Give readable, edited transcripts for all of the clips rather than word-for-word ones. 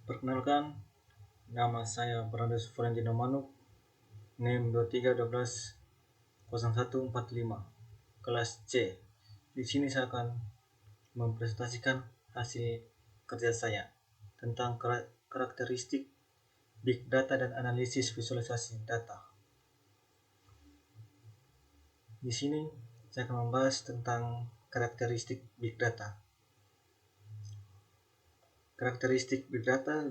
Perkenalkan, nama saya Brandes Florentino Manuk, NIM 23120145, kelas C. Di sini saya akan mempresentasikan hasil kerja saya tentang karakteristik Big Data dan analisis visualisasi data. Di sini saya akan membahas tentang karakteristik Big Data. Karakteristik Big Data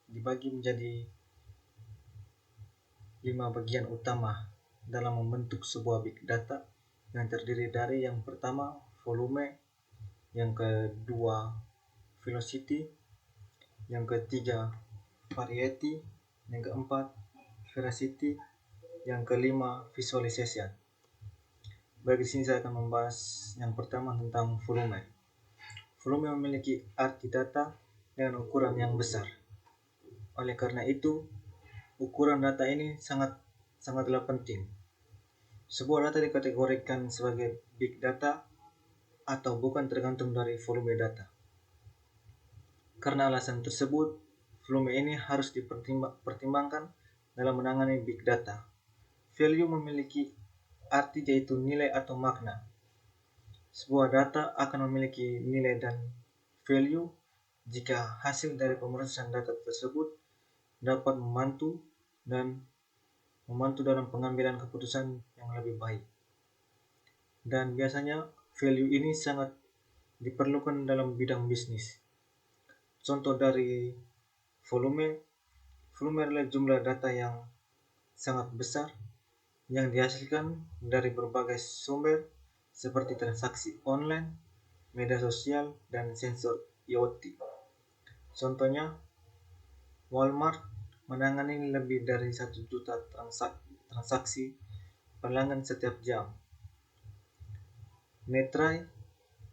dibagi menjadi 5 bagian utama dalam membentuk sebuah Big Data yang terdiri dari yang pertama volume, yang kedua velocity, yang ketiga variety, yang keempat veracity, yang kelima visualization. Bagi sini saya akan membahas yang pertama tentang volume. Volume memiliki arti data dengan ukuran yang besar. Oleh karena itu, ukuran data ini sangatlah penting. Sebuah data dikategorikan sebagai big data atau bukan tergantung dari volume data. Karena alasan tersebut, volume ini harus dipertimbangkan dalam menangani big data. Value memiliki arti yaitu nilai atau makna. Sebuah data akan memiliki nilai dan value jika hasil dari pemrosesan data tersebut dapat membantu dalam pengambilan keputusan yang lebih baik. Dan biasanya value ini sangat diperlukan dalam bidang bisnis. Contoh dari volume adalah jumlah data yang sangat besar yang dihasilkan dari berbagai sumber seperti transaksi online, media sosial, dan sensor IoT. Contohnya, Walmart menangani lebih dari 1 juta transaksi pelanggan setiap jam. Netrai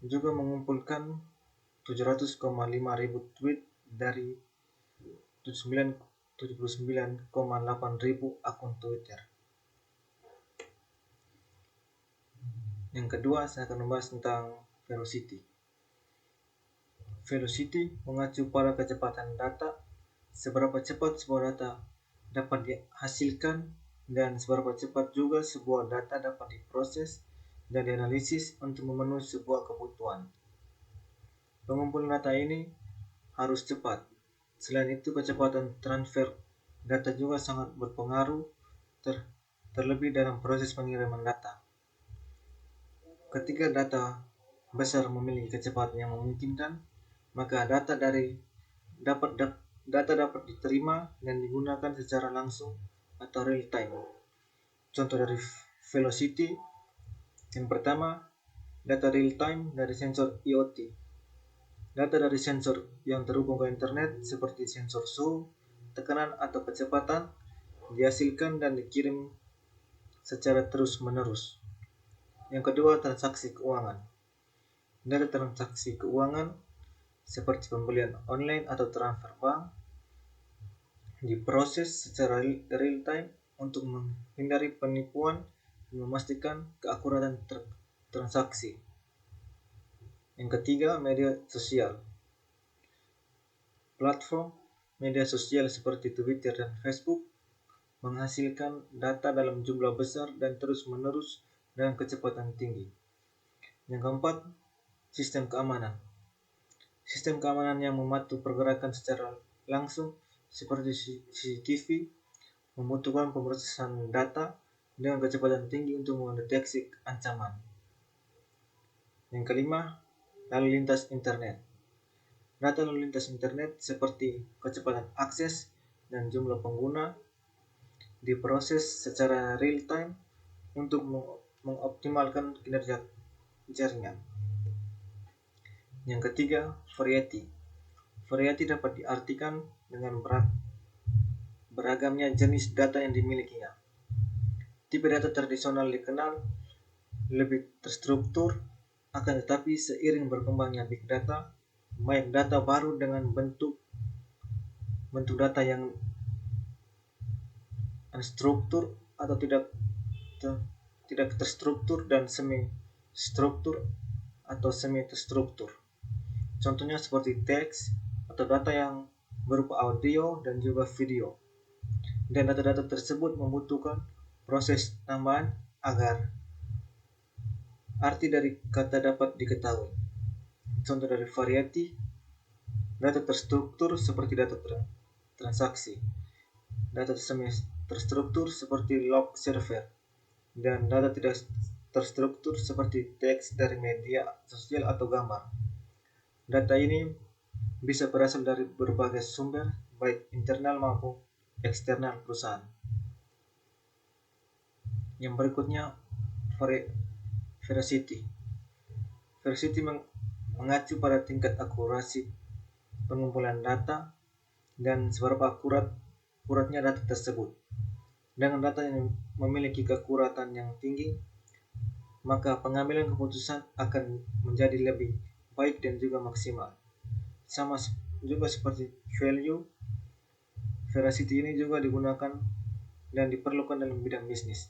juga mengumpulkan 700,5 ribu tweet dari 79,8 ribu akun Twitter. Yang kedua, saya akan membahas tentang velocity. Velocity mengacu pada kecepatan data, seberapa cepat sebuah data dapat dihasilkan dan seberapa cepat juga sebuah data dapat diproses dan dianalisis untuk memenuhi sebuah kebutuhan. Pengumpulan data ini harus cepat. Selain itu, kecepatan transfer data juga sangat berpengaruh, terlebih dalam proses pengiriman data. Ketika data besar memiliki kecepatan yang memungkinkan, maka data dapat diterima dan digunakan secara langsung atau real time. Contoh dari velocity, yang pertama, data real time dari sensor IoT. Data dari sensor yang terhubung ke internet seperti sensor suhu, tekanan atau kecepatan dihasilkan dan dikirim secara terus-menerus. Yang kedua, transaksi keuangan. Data transaksi keuangan seperti pembelian online atau transfer bank diproses secara real time untuk menghindari penipuan dan memastikan keakuratan transaksi. Yang ketiga, media sosial. Platform media sosial seperti Twitter dan Facebook menghasilkan data dalam jumlah besar dan terus-menerus dengan kecepatan tinggi. Yang keempat, sistem keamanan. Sistem keamanan yang mematuhi pergerakan secara langsung seperti CCTV membutuhkan pemrosesan data dengan kecepatan tinggi untuk mendeteksi ancaman. Yang kelima, lalu lintas internet. Data lalu lintas internet seperti kecepatan akses dan jumlah pengguna diproses secara real time untuk mengoptimalkan kinerja jaringan. Yang ketiga, variety. Variety dapat diartikan dengan beragamnya jenis data yang dimilikinya. Tipe data tradisional dikenal lebih terstruktur, akan tetapi seiring berkembangnya big data, banyak data baru dengan bentuk data yang unstruktur atau tidak terstruktur dan semi-struktur atau semi-terstruktur. Contohnya seperti teks atau data yang berupa audio dan juga video. Dan data-data tersebut membutuhkan proses tambahan agar arti dari kata dapat diketahui. Contoh dari variety, data terstruktur seperti data transaksi, data semi terstruktur seperti log server, dan data tidak terstruktur seperti teks dari media sosial atau gambar. Data ini bisa berasal dari berbagai sumber, baik internal maupun eksternal perusahaan. Yang berikutnya, veracity. Veracity mengacu pada tingkat akurasi pengumpulan data dan seberapa akuratnya data tersebut. Dengan data yang memiliki keakuratan yang tinggi, maka pengambilan keputusan akan menjadi lebih baik dan juga maksimal. Sama juga seperti value, veracity ini juga digunakan dan diperlukan dalam bidang bisnis.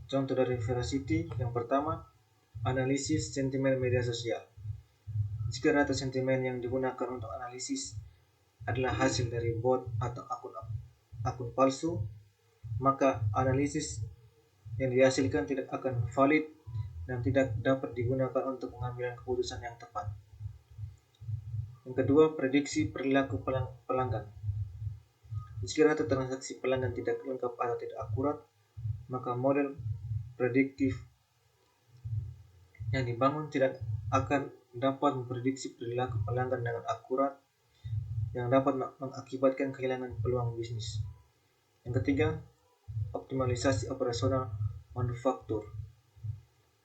Contoh dari veracity yang pertama, analisis sentimen media sosial. Jika data sentimen yang digunakan untuk analisis adalah hasil dari bot atau akun palsu, maka analisis yang dihasilkan tidak akan valid dan tidak dapat digunakan untuk pengambilan keputusan yang tepat. Yang kedua, prediksi perilaku pelanggan. Jika data transaksi pelanggan tidak lengkap atau tidak akurat, maka model prediktif yang dibangun tidak akan dapat memprediksi perilaku pelanggan dengan akurat yang dapat mengakibatkan kehilangan peluang bisnis. Yang ketiga, optimalisasi operasional manufaktur.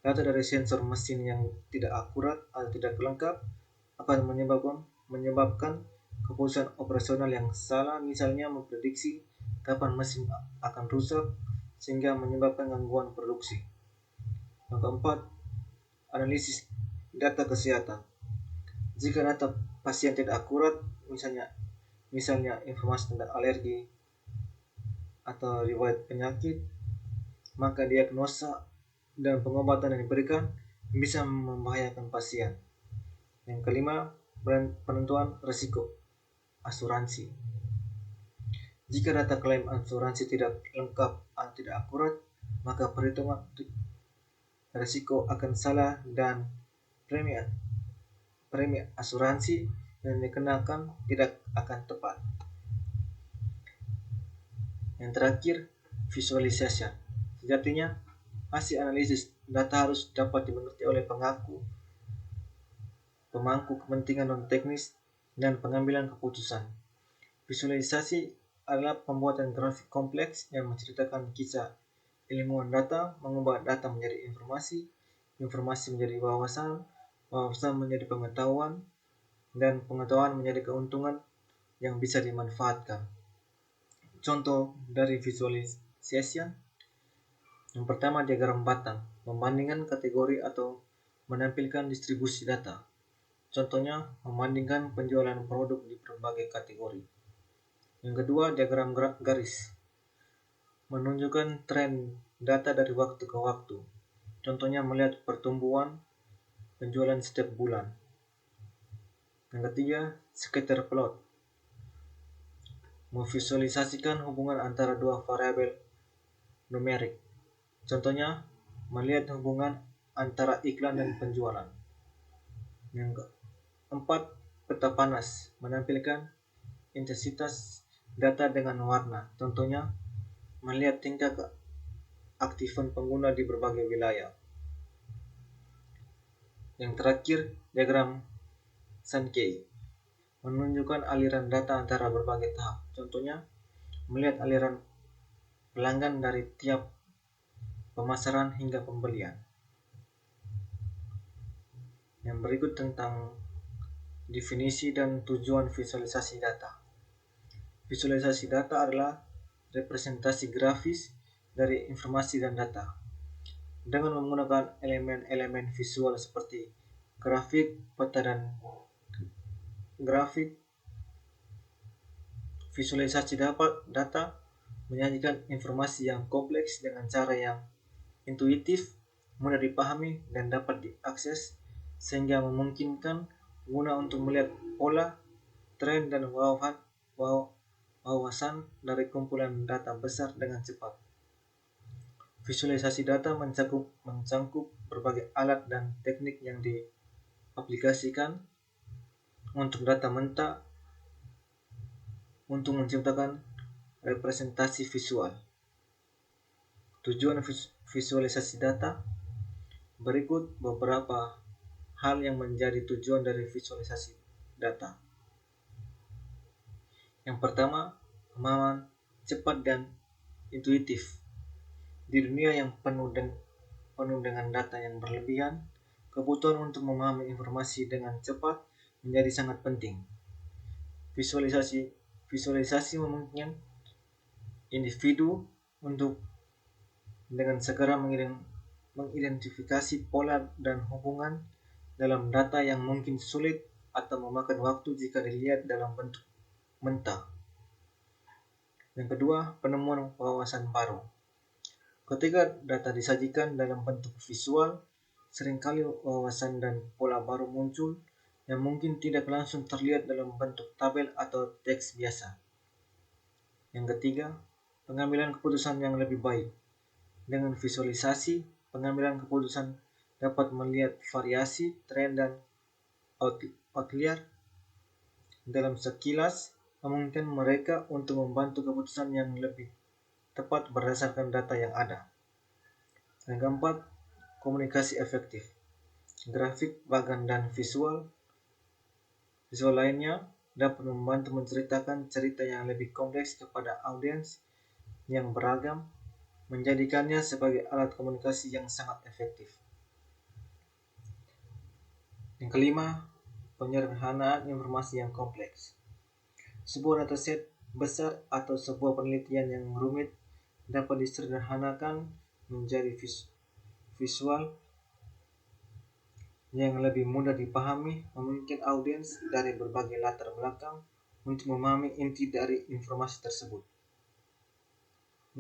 Data dari sensor mesin yang tidak akurat atau tidak lengkap akan menyebabkan keputusan operasional yang salah, misalnya memprediksi kapan mesin akan rusak sehingga menyebabkan gangguan produksi. Yang keempat, analisis data kesehatan. Jika data pasien tidak akurat, misalnya informasi tentang alergi atau riwayat penyakit, maka diagnosa dan pengobatan yang diberikan bisa membahayakan pasien. Yang kelima, penentuan risiko asuransi. Jika data klaim asuransi tidak lengkap atau tidak akurat, maka perhitungan risiko akan salah dan premi asuransi yang dikenakan tidak akan tepat. Yang terakhir, visualisasi. Sejatinya, hasil analisis data harus dapat dimengerti oleh pemangku kepentingan non-teknis dan pengambilan keputusan. Visualisasi adalah pembuatan grafik kompleks yang menceritakan kisah ilmuwan data, mengubah data menjadi informasi menjadi wawasan menjadi pengetahuan, dan pengetahuan menjadi keuntungan yang bisa dimanfaatkan. Contoh dari visualisasi yang pertama, diagram batang, membandingkan kategori atau menampilkan distribusi data. Contohnya, membandingkan penjualan produk di berbagai kategori. Yang kedua, diagram garis, menunjukkan tren data dari waktu ke waktu. Contohnya, melihat pertumbuhan penjualan setiap bulan. Yang ketiga, scatter plot, memvisualisasikan hubungan antara dua variabel numerik. Contohnya, melihat hubungan antara iklan dan penjualan. Yang keempat, peta panas, menampilkan intensitas data dengan warna. Contohnya, melihat tingkat keaktifan pengguna di berbagai wilayah. Yang terakhir, diagram Sankey, menunjukkan aliran data antara berbagai tahap. Contohnya, melihat aliran pelanggan dari tiap pemasaran hingga pembelian. Yang berikut tentang definisi dan tujuan visualisasi data. Visualisasi data adalah representasi grafis dari informasi dan data. Dengan menggunakan elemen-elemen visual seperti grafik, peta, dan grafik, visualisasi data menyajikan informasi yang kompleks dengan cara yang intuitif, mudah dipahami, dan dapat diakses, sehingga memungkinkan pengguna untuk melihat pola, tren, dan wawasan dari kumpulan data besar dengan cepat. Visualisasi data mencangkup berbagai alat dan teknik yang diaplikasikan untuk data mentah untuk menciptakan representasi visual. Tujuan visualisasi data. Berikut beberapa hal yang menjadi tujuan dari visualisasi data. Yang pertama, pemahaman cepat dan intuitif. Di dunia yang penuh dengan data yang berlebihan, kebutuhan untuk memahami informasi dengan cepat menjadi sangat penting. Visualisasi memungkinkan individu untuk dengan segera mengidentifikasi pola dan hubungan dalam data yang mungkin sulit atau memakan waktu jika dilihat dalam bentuk mentah. Yang kedua, penemuan wawasan baru. Ketika data disajikan dalam bentuk visual, seringkali wawasan dan pola baru muncul yang mungkin tidak langsung terlihat dalam bentuk tabel atau teks biasa. Yang ketiga, pengambilan keputusan yang lebih baik. Dengan visualisasi, pengambilan keputusan dapat melihat variasi, tren, dan outlier dalam sekilas, memungkinkan mereka untuk membantu keputusan yang lebih tepat berdasarkan data yang ada. Yang keempat, komunikasi efektif. Grafik, bagan, dan visual lainnya dapat membantu menceritakan cerita yang lebih kompleks kepada audiens yang beragam, menjadikannya sebagai alat komunikasi yang sangat efektif. Yang kelima, penyederhanaan informasi yang kompleks. Sebuah dataset besar atau sebuah penelitian yang rumit dapat disederhanakan menjadi visual yang lebih mudah dipahami, memungkinkan audiens dari berbagai latar belakang untuk memahami inti dari informasi tersebut.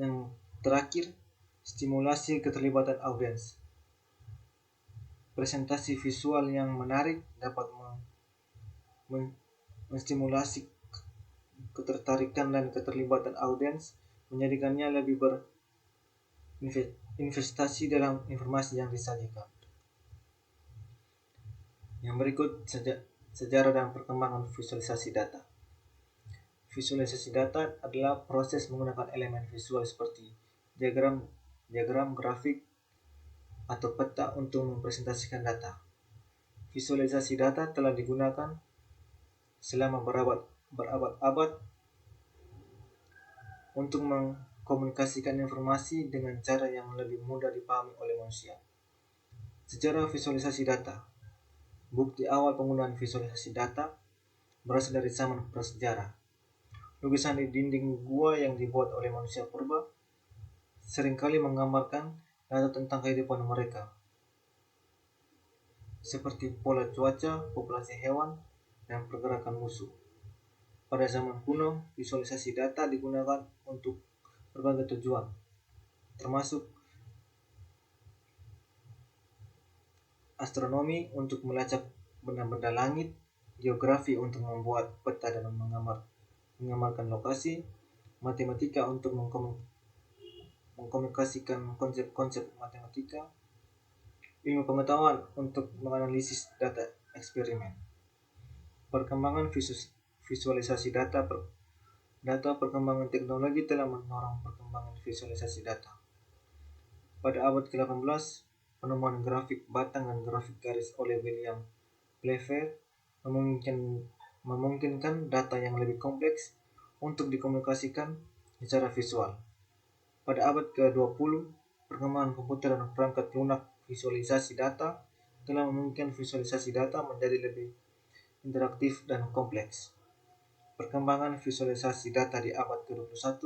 Yang terakhir, stimulasi keterlibatan audiens. Presentasi visual yang menarik dapat menstimulasi ketertarikan dan keterlibatan audiens, menjadikannya lebih berinvestasi dalam informasi yang disajikan. Yang berikut sejarah dan perkembangan visualisasi data. Visualisasi data adalah proses menggunakan elemen visual seperti diagram, grafik, atau peta untuk mempresentasikan data. Visualisasi data telah digunakan selama berabad-abad untuk mengkomunikasikan informasi dengan cara yang lebih mudah dipahami oleh manusia. Sejarah visualisasi data. Bukti awal penggunaan visualisasi data berasal dari zaman prasejarah. Lukisan di dinding gua yang dibuat oleh manusia purba seringkali menggambarkan data tentang kehidupan mereka, seperti pola cuaca, populasi hewan, dan pergerakan musuh. Pada zaman kuno, visualisasi data digunakan untuk berbagai tujuan, termasuk astronomi untuk melacak benda-benda langit, geografi untuk membuat peta dan menggambarkan lokasi, matematika untuk mengkomunikasikan konsep-konsep matematika, ilmu pengetahuan untuk menganalisis data eksperimen. Perkembangan visualisasi data. Perkembangan teknologi telah mendorong perkembangan visualisasi data. Pada abad ke-18, penemuan grafik batang dan grafik garis oleh William Playfair memungkinkan data yang lebih kompleks untuk dikomunikasikan secara visual. Pada abad ke-20, perkembangan komputer dan perangkat lunak visualisasi data telah memungkinkan visualisasi data menjadi lebih interaktif dan kompleks. Perkembangan visualisasi data di abad ke-21.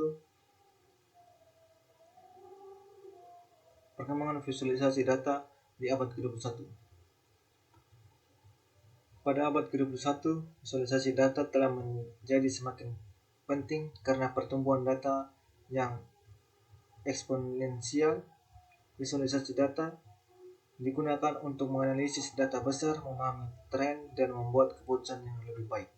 Perkembangan visualisasi data di abad ke-21. Pada abad ke-21, visualisasi data telah menjadi semakin penting karena pertumbuhan data yang eksponensial. Visualisasi data digunakan untuk menganalisis data besar, memahami tren, dan membuat keputusan yang lebih baik.